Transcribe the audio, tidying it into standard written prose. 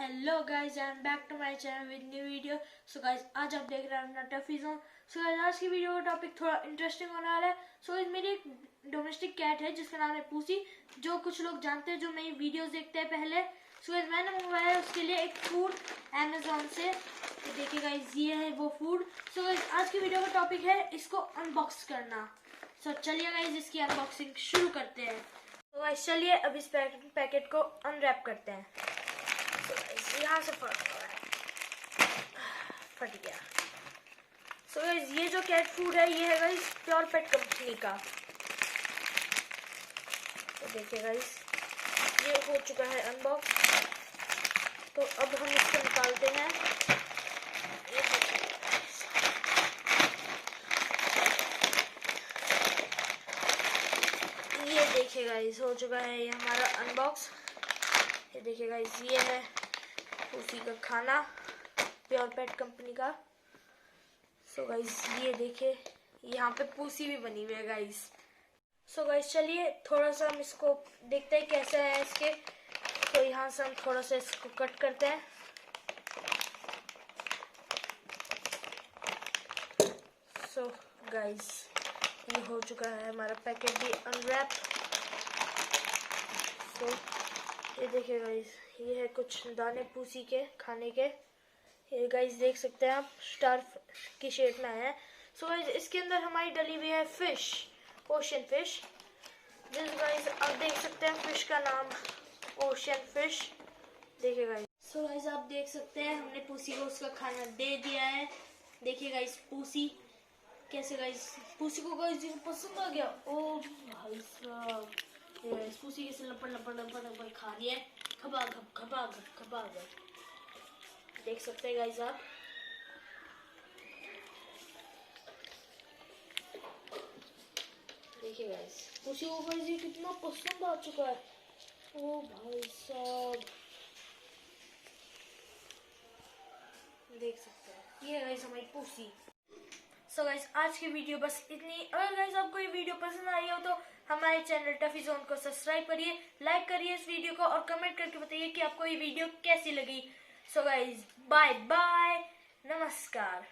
Hello guys, I am back to my channel with new video. So guys, आज आप देख रहे हैं अपना टफी जोन। सो गाइज, आज की वीडियो का टॉपिक थोड़ा इंटरेस्टिंग होने वाला है। सो गाइज, मेरी एक डोमेस्टिक कैट है जिसका नाम है पूसी, जो कुछ लोग जानते हैं जो मेरी वीडियोस देखते हैं पहले। सो गाइज, मैंने मंगवाया है उसके लिए एक फूड अमेजोन से। तो देखिए गाइज, ये है वो फूड। सो गाइज, आज की वीडियो का टॉपिक है इसको अनबॉक्स करना। सो चलिए गाइज, इसकी अनबॉक्सिंग शुरू करते हैं। तो गाइज चलिए अब इस पैकेट को अनरैप करते हैं। यहाँ से फट गया। सो गाइस, ये जो कैट फूड है ये है गाइस प्योरपेट कंपनी का। तो देखिए गाइस, ये हो चुका है अनबॉक्स। तो अब हम इसको निकालते हैं। ये देखिए गाइस, हो चुका है ये हमारा अनबॉक्स। ये देखिए गाइस, ये है उसी का खाना प्योरपेट कंपनी का। सो गाइस, ये देखिए यहाँ पे पूसी भी बनी हुई है गाइस। सो गाइस, चलिए थोड़ा सा हम इसको देखते हैं कैसा है इसके। तो यहाँ से हम थोड़ा सा इसको कट करते हैं। सो गाइस, ये हो चुका है हमारा पैकेट भी अनरैप। तो ये देखिए गाइस, ये है कुछ दाने पूसी के खाने के। ये गाइस देख सकते हैं आप, स्टार की शेप में है। सो गाइस, इसके अंदर हमारी डली हुई है फिश, ओशन फिश। जिस गाइस आप देख सकते हैं फिश का नाम ओशन फिश। देखिए गाइस, सो गाइस आप देख सकते हैं हमने पूसी को उसका खाना दे दिया है। देखिए गाइस, पूसी कैसे गाइस, पूसी को गाइस पसंद आ गया। ओ भाई साहब, पूसी कैसे लपड़ लपड़ लपड़ लपड़ खा रही है। खबा खब खबा खब खबा खब। देख सकते हैं गाइस आप। देखिए गाइस, पूसी को गाइस ये कितना पसंद आ चुका है। ओ भाई साहब, देख सकते हैं ये गाइस हमारी पूसी। सो गाइस, आज की वीडियो बस इतनी। अगर गाइस आपको ये वीडियो पसंद आई हो तो हमारे चैनल टफी जोन को सब्सक्राइब करिए, लाइक करिए इस वीडियो को और कमेंट करके बताइए कि आपको ये वीडियो कैसी लगी। सो गाइस, बाय बाय, नमस्कार।